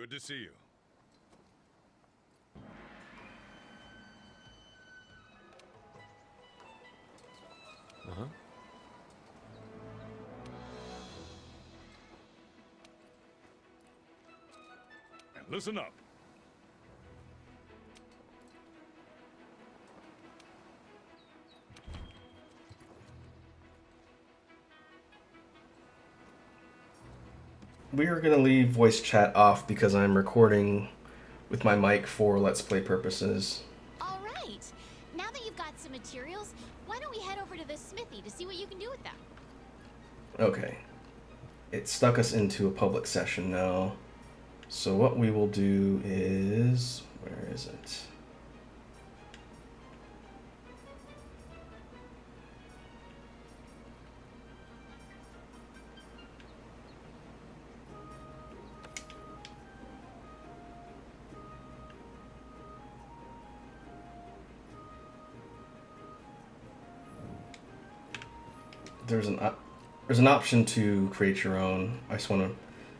Good to see you. Uh-huh. And listen up. We are going to leave voice chat off because I'm recording with my mic for Let's Play purposes. All right. Now that you've got some materials, why don't we head over to the smithy to see what you can do with them? Okay. It stuck us into a public session now. So what we will do is... Where is it? There's an option to create your own. I just want to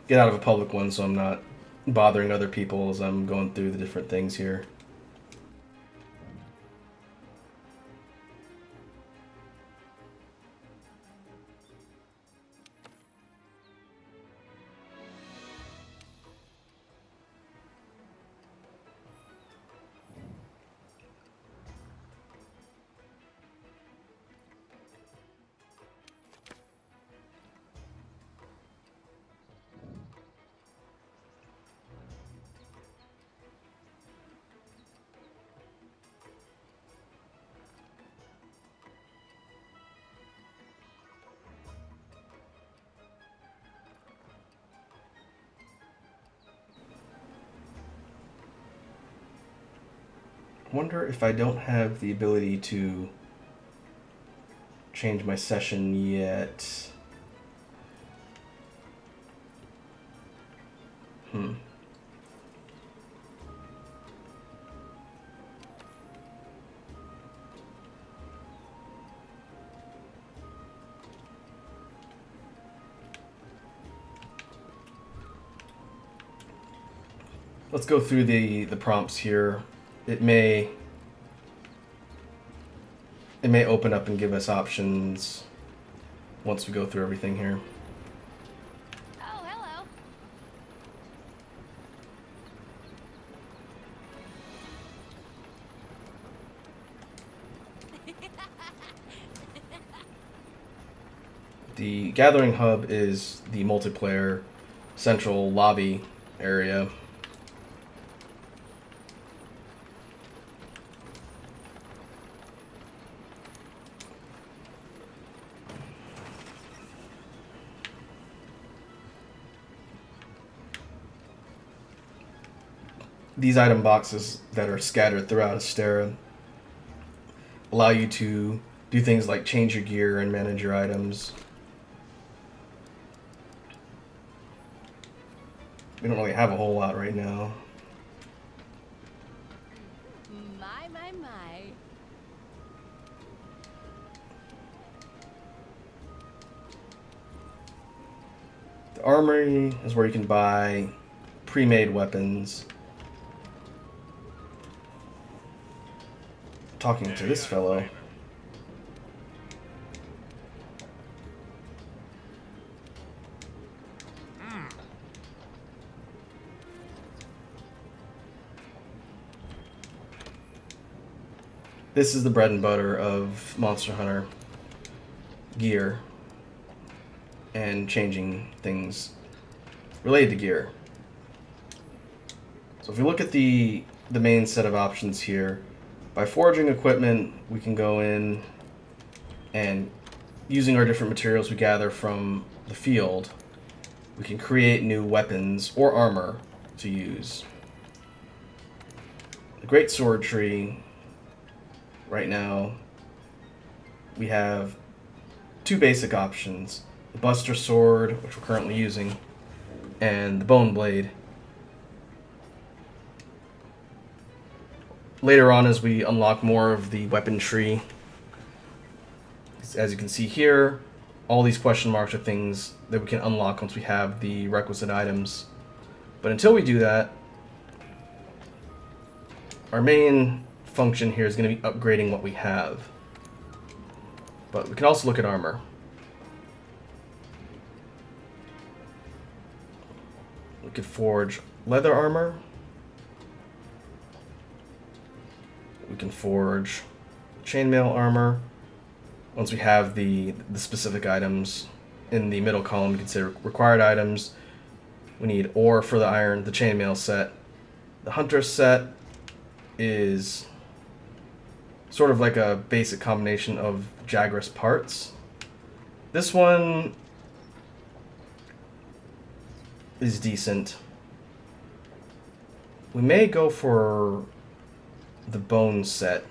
get out of a public one so I'm not bothering other people as I'm going through the different things here. I wonder if I don't have the ability to change my session yet. Let's go through the prompts here. It may open up and give us options once we go through everything here. Oh, hello. The gathering hub is the multiplayer central lobby area. These item boxes that are scattered throughout Astera allow you to do things like change your gear and manage your items. We don't really have a whole lot right now. My. The Armory is where you can buy pre-made weapons. Talking to this fellow. This is the bread and butter of Monster Hunter gear and changing things related to gear. So if we look at the main set of options here, by foraging equipment, we can go in and using our different materials we gather from the field, we can create new weapons or armor to use. The Great Sword Tree, right now, we have two basic options. The Buster Sword, which we're currently using, and the Bone Blade. Later on, as we unlock more of the weapon tree, as you can see here, all these question marks are things that we can unlock once we have the requisite items. But until we do that, our main function here is going to be upgrading what we have. But we can also look at armor. We could forge leather armor. We can forge chainmail armor. Once we have the specific items in the middle column, we can say required items. We need ore for the iron, the chainmail set. The hunter set is sort of like a basic combination of Jagras parts. This one is decent. We may go for the bone set.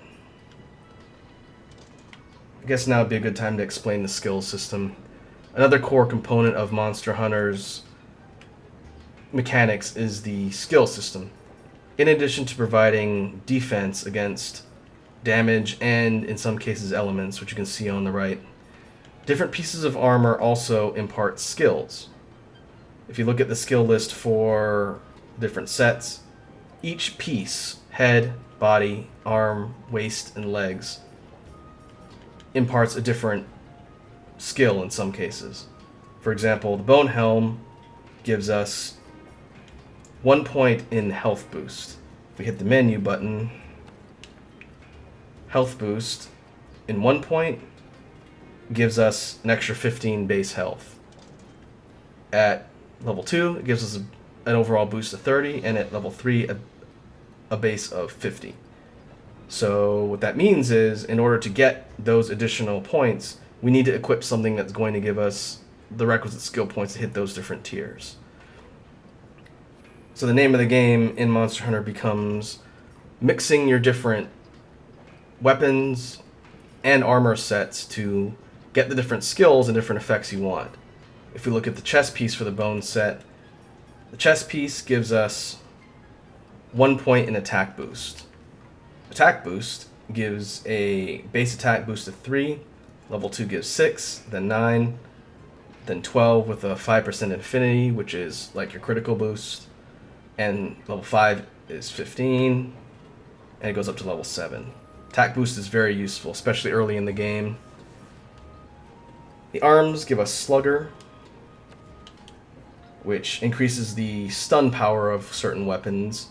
I guess now would be a good time to explain the skill system. Another core component of Monster Hunter's mechanics is the skill system. In addition to providing defense against damage and, in some cases, elements, which you can see on the right, different pieces of armor also impart skills. If you look at the skill list for different sets, each piece, head, body, arm, waist, and legs, imparts a different skill in some cases. For example, the bone helm gives us 1 point in health boost. If we hit the menu button, health boost in 1 point gives us an extra 15 base health. At level 2, it gives us an overall boost of 30, and at level 3, a base of 50. So what that means is, in order to get those additional points, we need to equip something that's going to give us the requisite skill points to hit those different tiers. So the name of the game in Monster Hunter becomes mixing your different weapons and armor sets to get the different skills and different effects you want. If we look at the chest piece for the bone set, the chest piece gives us 1 point in attack boost. Attack boost gives a base attack boost of 3, level 2 gives 6, then 9, then 12 with a 5% infinity, which is like your critical boost, and level 5 is 15, and it goes up to level 7. Attack boost is very useful, especially early in the game. The arms give us Slugger, which increases the stun power of certain weapons,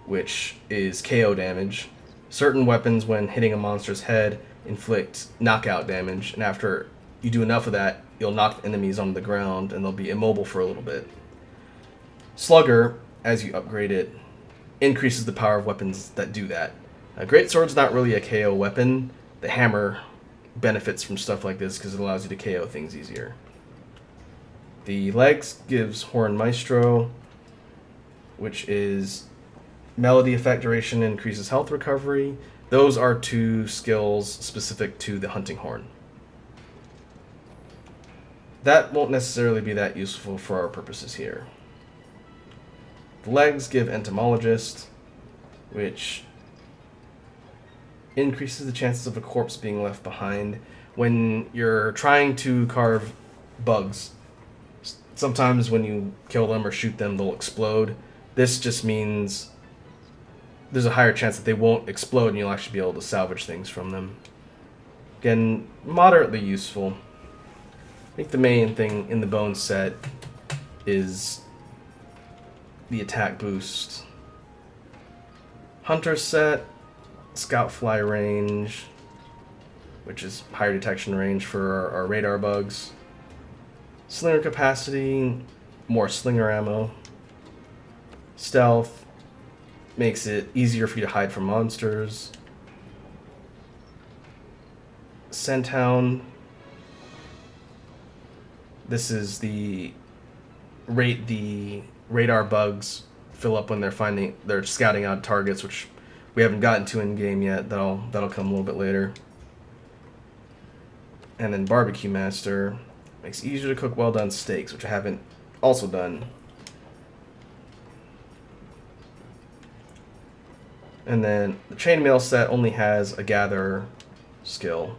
which is KO damage. Certain weapons, when hitting a monster's head, inflict knockout damage, and after you do enough of that, you'll knock enemies on the ground, and they'll be immobile for a little bit. Slugger, as you upgrade it, increases the power of weapons that do that. Greatsword's not really a KO weapon. The hammer benefits from stuff like this because it allows you to KO things easier. The legs gives Horn Maestro, which is melody effect duration, increases health recovery. Those are two skills specific to the hunting horn. That won't necessarily be that useful for our purposes here. The legs give Entomologist, which increases the chances of a corpse being left behind when you're trying to carve bugs. Sometimes when you kill them or shoot them, they'll explode. This just means there's a higher chance that they won't explode and you'll actually be able to salvage things from them. Again, moderately useful. I think the main thing in the bone set is the attack boost. Hunter set, Scout Fly range, which is higher detection range for our radar bugs. Slinger capacity, more slinger ammo. Stealth makes it easier for you to hide from monsters. Scent Hound. This is the rate the radar bugs fill up when they're scouting out targets, which we haven't gotten to in game yet. That'll come a little bit later. And then Barbecue Master makes it easier to cook well done steaks, which I haven't also done. And then the Chainmail set only has a Gather skill,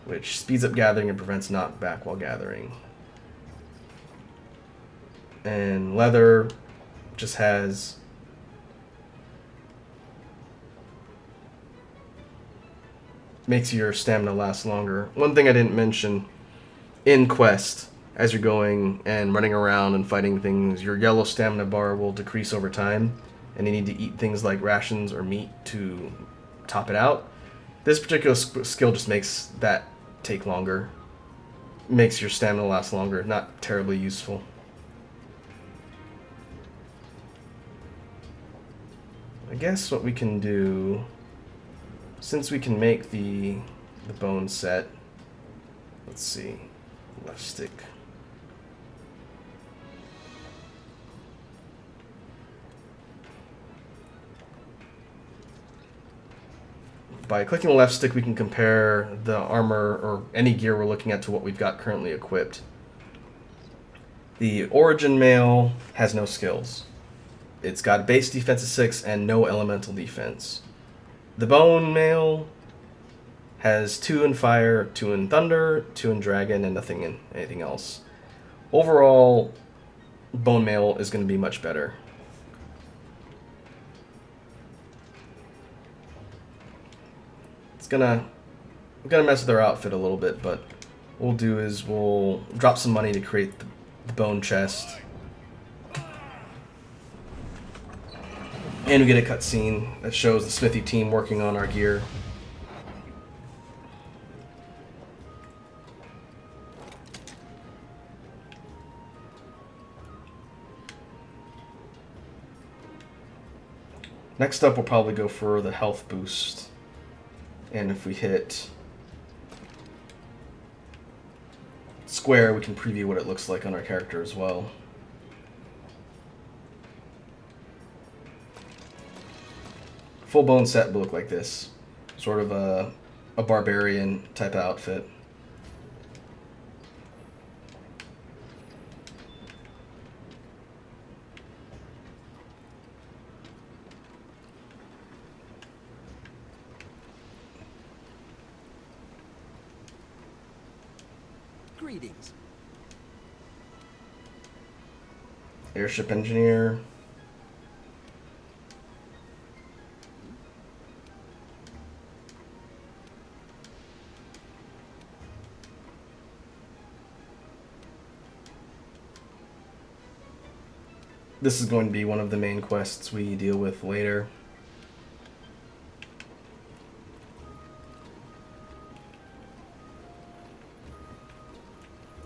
which speeds up gathering and prevents knockback while gathering. And Leather just has makes your stamina last longer. One thing I didn't mention, in quest, as you're going and running around and fighting things, your yellow stamina bar will decrease over time, and you need to eat things like rations or meat to top it out. This particular skill just makes that take longer. Makes your stamina last longer. Not terribly useful. I guess what we can do, since we can make the bone set, let's see, left stick. By clicking the left stick, we can compare the armor or any gear we're looking at to what we've got currently equipped. The Origin Mail has no skills. It's got base defense of 6 and no elemental defense. The Bone Mail has 2 in Fire, 2 in Thunder, 2 in Dragon, and nothing in anything else. Overall, Bone Mail is going to be much better. We're gonna mess with our outfit a little bit, but what we'll do is we'll drop some money to create the bone chest. And we get a cutscene that shows the smithy team working on our gear. Next up, we'll probably go for the health boost. And if we hit square, we can preview what it looks like on our character as well. Full bone set will look like this. Sort of a barbarian type of outfit. Greetings. Airship engineer. This is going to be one of the main quests we deal with later.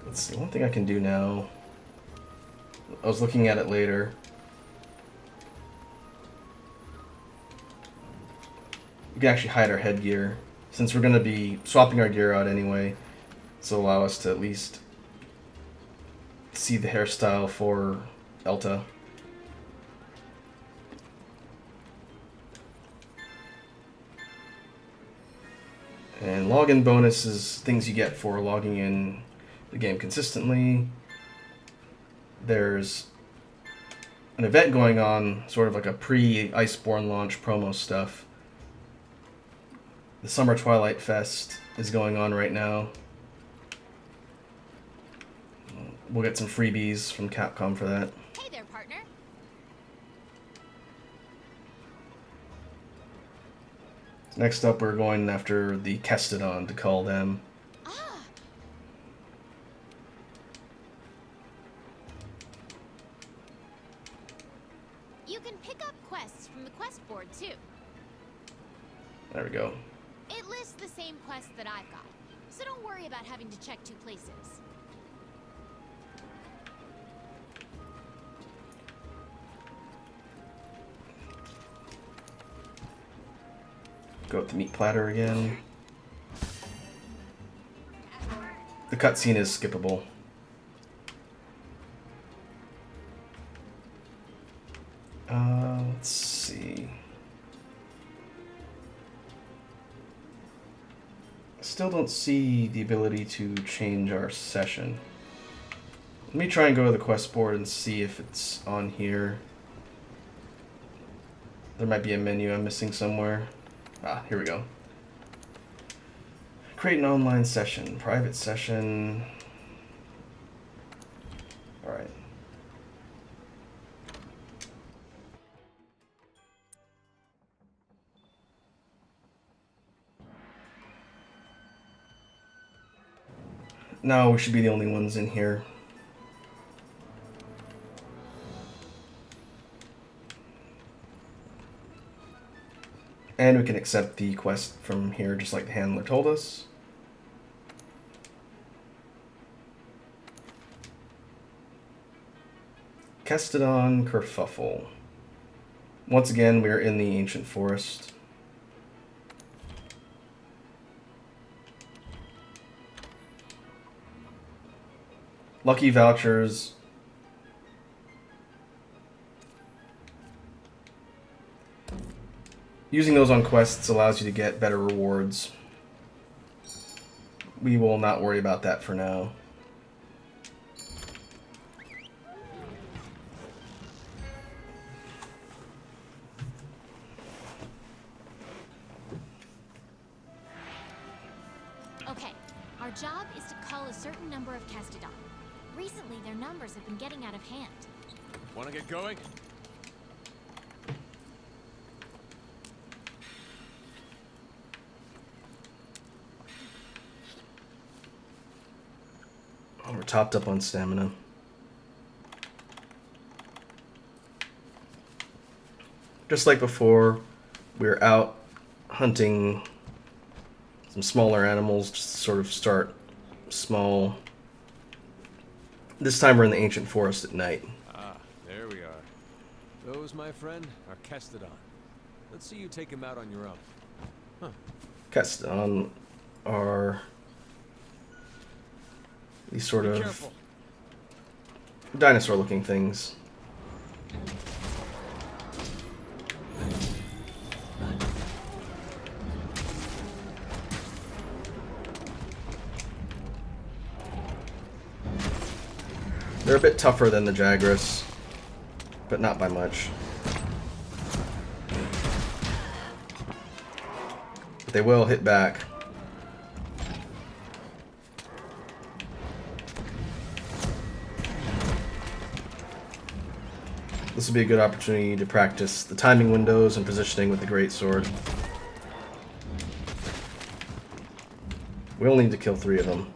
Let's see, one thing I can do now, I was looking at it later. We can actually hide our headgear, since we're going to be swapping our gear out anyway. This will allow us to at least see the hairstyle for Elta. And login bonus is things you get for logging in the game consistently. There's an event going on, sort of like a pre-Iceborne launch promo stuff. The Summer Twilight Fest is going on right now. We'll get some freebies from Capcom for that. Hey there, partner. Next up, we're going after the Kestodon to call them. Ah. You can pick up quests from the quest board, too. There we go. It lists the same quests that I've got, so don't worry about having to check 2 places. Go up the meat platter again. The cutscene is skippable. Let's see. Still don't see the ability to change our session. Let me try and go to the quest board and see if it's on here. There might be a menu I'm missing somewhere. Ah, here we go. Create an online session. Private session. Alright. No, we should be the only ones in here. And we can accept the quest from here, just like the handler told us. Kestodon Kerfuffle. Once again, we are in the ancient forest. Lucky vouchers. Using those on quests allows you to get better rewards. We will not worry about that for now. Okay, our job is to cull a certain number of Kestodon. Recently, their numbers have been getting out of hand. Want to get going? Oh, we're topped up on stamina. Just like before, we're out hunting some smaller animals, just to sort of start small. This time we're in the ancient forest at night. Ah, there we are. Those, my friend, are Kestodon. Let's see you take him out on your own. Huh. Kestodon are these sort Be of careful. dinosaur-looking things. They're a bit tougher than the Jagras, but not by much. But they will hit back. This would be a good opportunity to practice the timing windows and positioning with the greatsword. We only need to kill 3 of them.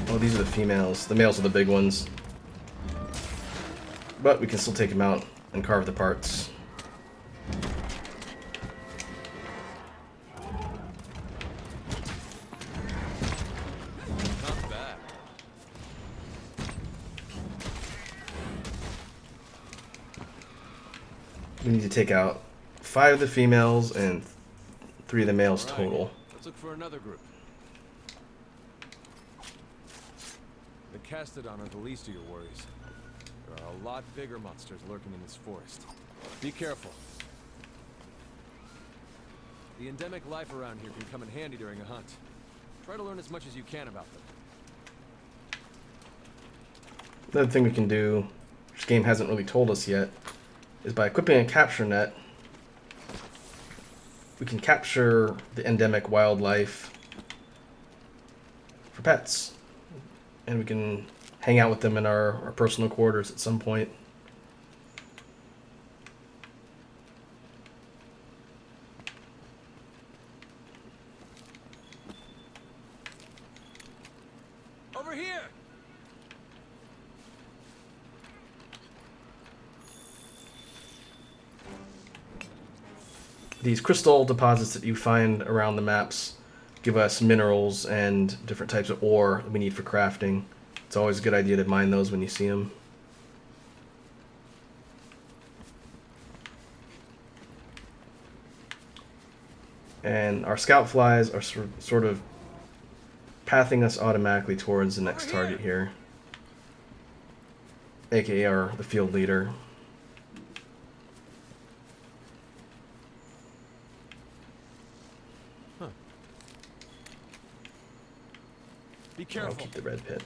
Oh, these are the females. The males are the big ones. But we can still take them out and carve the parts. Not bad. We need to take out 5 of the females and 3 of the males All right. total. Let's look for another group. The Kestodon are the least of your worries. There are a lot bigger monsters lurking in this forest. Be careful. The endemic life around here can come in handy during a hunt. Try to learn as much as you can about them. Another thing we can do, which the game hasn't really told us yet, is by equipping a capture net, we can capture the endemic wildlife for pets. And we can hang out with them in our personal quarters at some point. Over here! These crystal deposits that you find around the maps give us minerals and different types of ore that we need for crafting. It's always a good idea to mine those when you see them. And our scout flies are sort of pathing us automatically towards the next target here, aka the field leader. Be I'll careful. keep the red pit.